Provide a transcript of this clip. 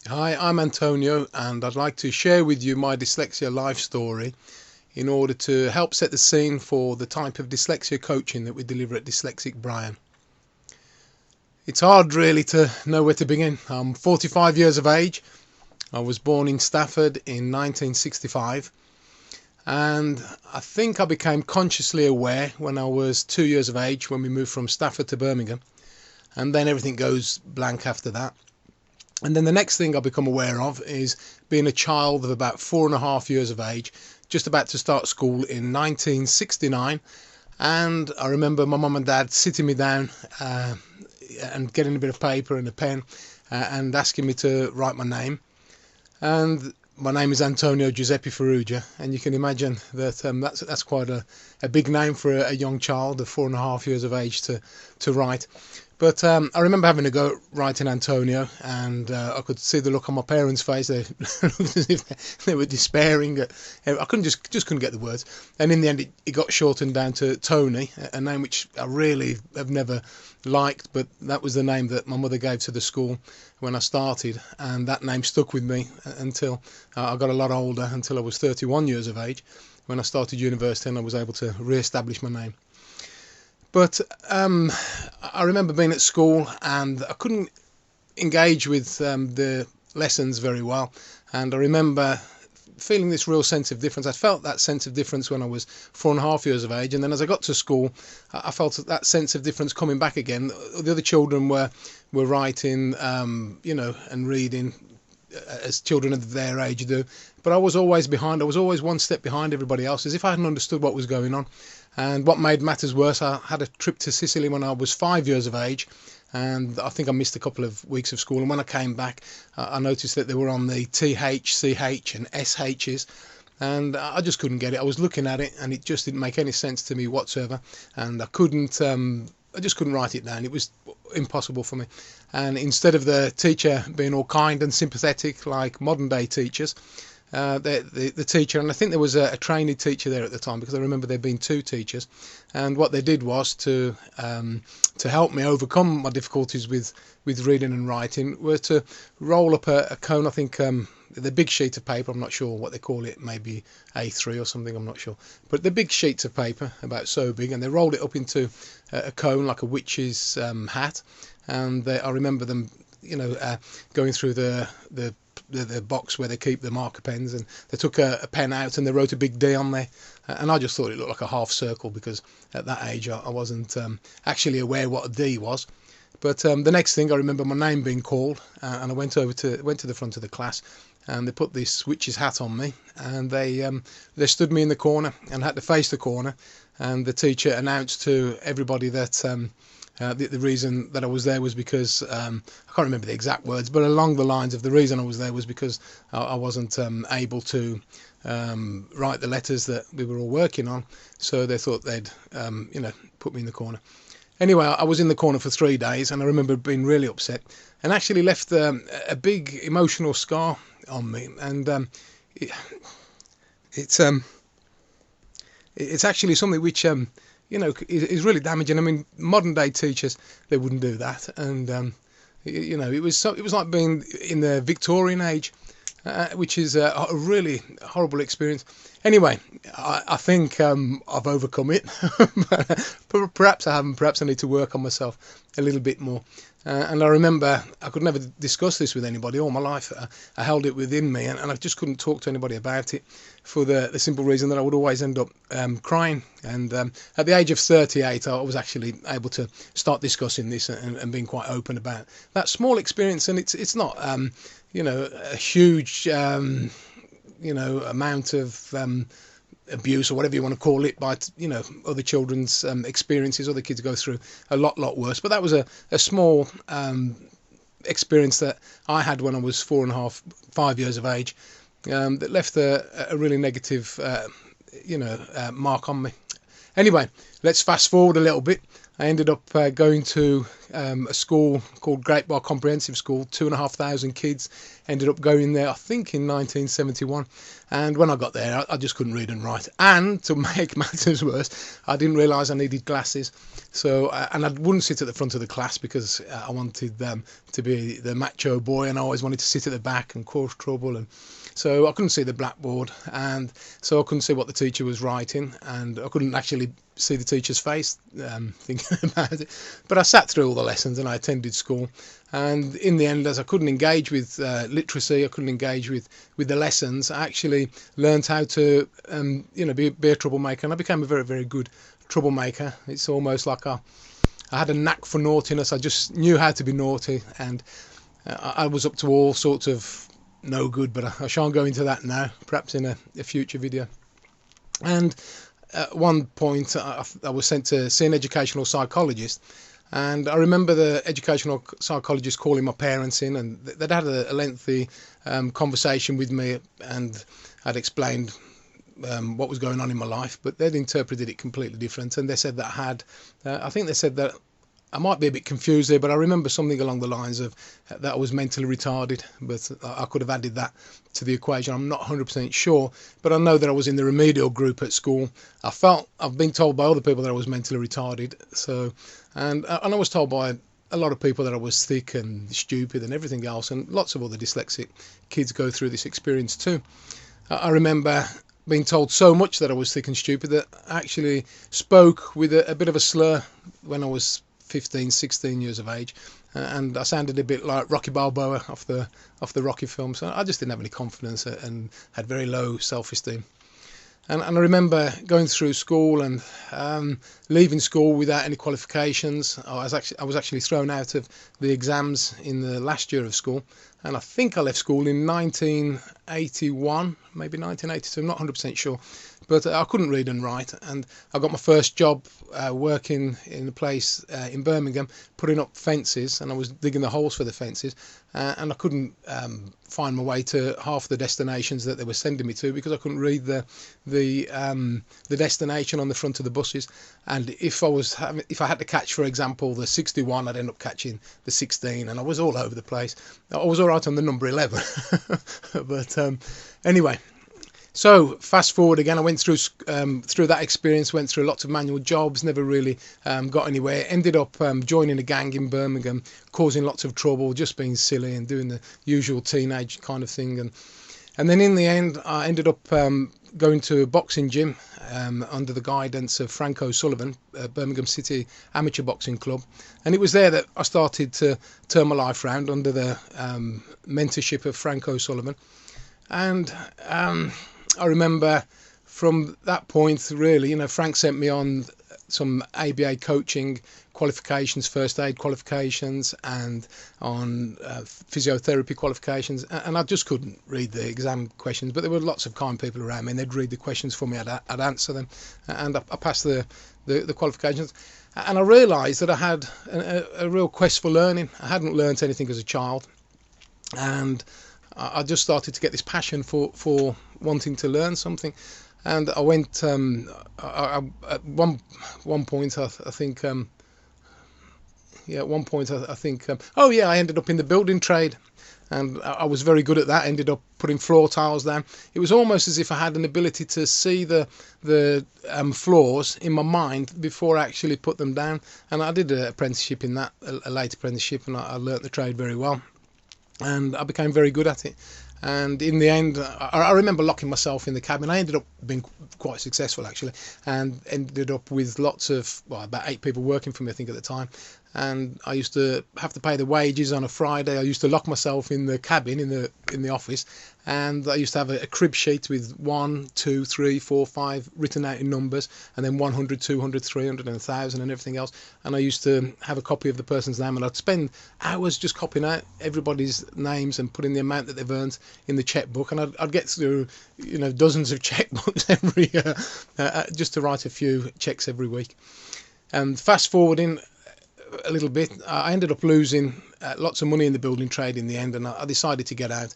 Hi, I'm Antonio, and I'd like to share with you my dyslexia life story in order to help set the scene for the type of dyslexia coaching that we deliver at Dyslexic Brian. It's hard really to know where to begin. I'm 45 years of age. I was born in Stafford in 1965, and I think I became consciously aware when I was 2 years of age, when we moved from Stafford to Birmingham, and then everything goes blank after that. And then the next thing I become aware of is being a child of about 4.5 years of age, just about to start school in 1969. And I remember my mum and dad sitting me down and getting a bit of paper and a pen and asking me to write my name. And my name is Antonio G Farruggia, and you can imagine that that's quite a big name for a young child of 4.5 years of age to write. But I remember having a go at writing Antonio, and I could see the look on my parents' face. They looked as if they were despairing. I just couldn't get the words. And in the end, it got shortened down to Tony, a name which I really have never liked, but that was the name that my mother gave to the school when I started, and that name stuck with me until I got a lot older, until I was 31 years of age, when I started university and I was able to re-establish my name. But I remember being at school and I couldn't engage with the lessons very well, and I remember feeling this real sense of difference. I felt that sense of difference when I was 4.5 years of age, and then as I got to school, I felt that sense of difference coming back again. The other children were writing, and reading as children of their age do, but I was always behind. I was always one step behind everybody else, as if I hadn't understood what was going on. And what made matters worse, I had a trip to Sicily when I was 5 years of age, and I think I missed a couple of weeks of school. And when I came back, I noticed that they were on the TH, CH and SHs, and I just couldn't get it. I was looking at it and it just didn't make any sense to me whatsoever, and I just couldn't write it down. It was impossible for me. And instead of the teacher being all kind and sympathetic like modern day teachers, the teacher, and I think there was a trainee teacher there at the time, because I remember there being two teachers, and what they did was to help me overcome my difficulties with reading and writing, were to roll up a cone. I think the big sheet of paper, I'm not sure what they call it, maybe A3 or something, I'm not sure, but the big sheets of paper about so big, and they rolled it up into a cone like a witch's hat. And I remember them going through the box where they keep the marker pens, and they took a pen out and they wrote a big D on there, and I just thought it looked like a half circle, because at that age I wasn't actually aware what a D was. But the next thing, I remember my name being called, and I went to the front of the class, and they put this witch's hat on me, and they stood me in the corner and had to face the corner, and the teacher announced to everybody that the reason that I was there was because, I can't remember the exact words, but along the lines of the reason I was there was because I wasn't able to write the letters that we were all working on, so they thought they'd put me in the corner. Anyway, I was in the corner for 3 days, and I remember being really upset, and actually left a big emotional scar on me, and it's actually something which is really damaging. I mean, modern day teachers, they wouldn't do that, and it was like being in the Victorian age, which is a really horrible experience. Anyway, I think I've overcome it. Perhaps I haven't. Perhaps I need to work on myself a little bit more. And I remember I could never discuss this with anybody all my life. I held it within me, and I just couldn't talk to anybody about it, for the simple reason that I would always end up crying. And at the age of 38, I was actually able to start discussing this and being quite open about that small experience. And it's not a huge amount of abuse, or whatever you want to call it, by other children's experiences. Other kids go through a lot worse, but that was a small experience that I had when I was 5 years of age, that left a really negative mark on me. Anyway, let's fast forward a little bit. I ended up going to a school called Great Bar Comprehensive School. 2,500 kids ended up going there, I think, in 1971. And when I got there, I just couldn't read and write. And to make matters worse, I didn't realise I needed glasses. So, and I wouldn't sit at the front of the class because I wanted to be the macho boy, and I always wanted to sit at the back and cause trouble. And so I couldn't see the blackboard, and so I couldn't see what the teacher was writing, and I couldn't actually see the teacher's face thinking about it. But I sat through all the lessons and I attended school. And in the end, as I couldn't engage with literacy, I couldn't engage with the lessons, I actually learned how to be a troublemaker, and I became a very, very good troublemaker. It's almost like I had a knack for naughtiness. I just knew how to be naughty, and I was up to all sorts of no good, but I shan't go into that now, perhaps in a future video. And at one point I was sent to see an educational psychologist, and I remember the educational psychologist calling my parents in, and they'd had a lengthy conversation with me, and I'd explained what was going on in my life, but they'd interpreted it completely different. And they said that I think they said that I might be a bit confused there, but I remember something along the lines of that I was mentally retarded, but I could have added that to the equation. I'm not 100% sure, but I know that I was in the remedial group at school. I've been told by other people that I was mentally retarded. So, and I was told by a lot of people that I was thick and stupid and everything else, and lots of other dyslexic kids go through this experience too. I remember being told so much that I was thick and stupid that I actually spoke with a bit of a slur when I was 15, 16 years of age, and I sounded a bit like Rocky Balboa off the Rocky film. So I just didn't have any confidence and had very low self-esteem. And I remember going through school and leaving school without any qualifications. I was actually thrown out of the exams in the last year of school, and I think I left school in 1981, maybe 1982. I'm not 100% sure, but I couldn't read and write, and I got my first job working in a place in Birmingham, putting up fences, and I was digging the holes for the fences, and I couldn't find my way to half the destinations that they were sending me to because I couldn't read the destination on the front of the buses. And if I had to catch, for example, the 61, I'd end up catching the 16, and I was all over the place. I was all right on the number 11, but anyway. So fast forward again, I went through that experience, went through lots of manual jobs, never really got anywhere. Ended up joining a gang in Birmingham, causing lots of trouble, just being silly and doing the usual teenage kind of thing. And then in the end, I ended up going to a boxing gym under the guidance of Frank O'Sullivan, Birmingham City Amateur Boxing Club. And it was there that I started to turn my life around under the mentorship of Frank O'Sullivan. And I remember from that point, really, Frank sent me on some ABA coaching qualifications, first aid qualifications, and on physiotherapy qualifications, and I just couldn't read the exam questions, but there were lots of kind people around me, and they'd read the questions for me, I'd answer them, and I passed the qualifications. And I realised that I had a real quest for learning. I hadn't learnt anything as a child, and I just started to get this passion for wanting to learn something. And I went at one point I think I ended up in the building trade, and I was very good at that. Ended up putting floor tiles down. It was almost as if I had an ability to see the floors in my mind before I actually put them down. And I did an apprenticeship in that, a late apprenticeship, and I learnt the trade very well, and I became very good at it. And in the end, I remember locking myself in the cabin. I ended up being quite successful, actually, and ended up with about 8 people working for me, I think, at the time. And I used to have to pay the wages on a Friday. I used to lock myself in the cabin in the office, and I used to have a crib sheet with 1, 2, 3, 4, 5 written out in numbers, and then 100, 200, 300, and 1,000, and everything else. And I used to have a copy of the person's name, and I'd spend hours just copying out everybody's names and putting the amount that they've earned in the checkbook. And I'd get through, dozens of checkbooks every year just to write a few checks every week. And fast forwarding a little bit, I ended up losing lots of money in the building trade in the end, and I decided to get out.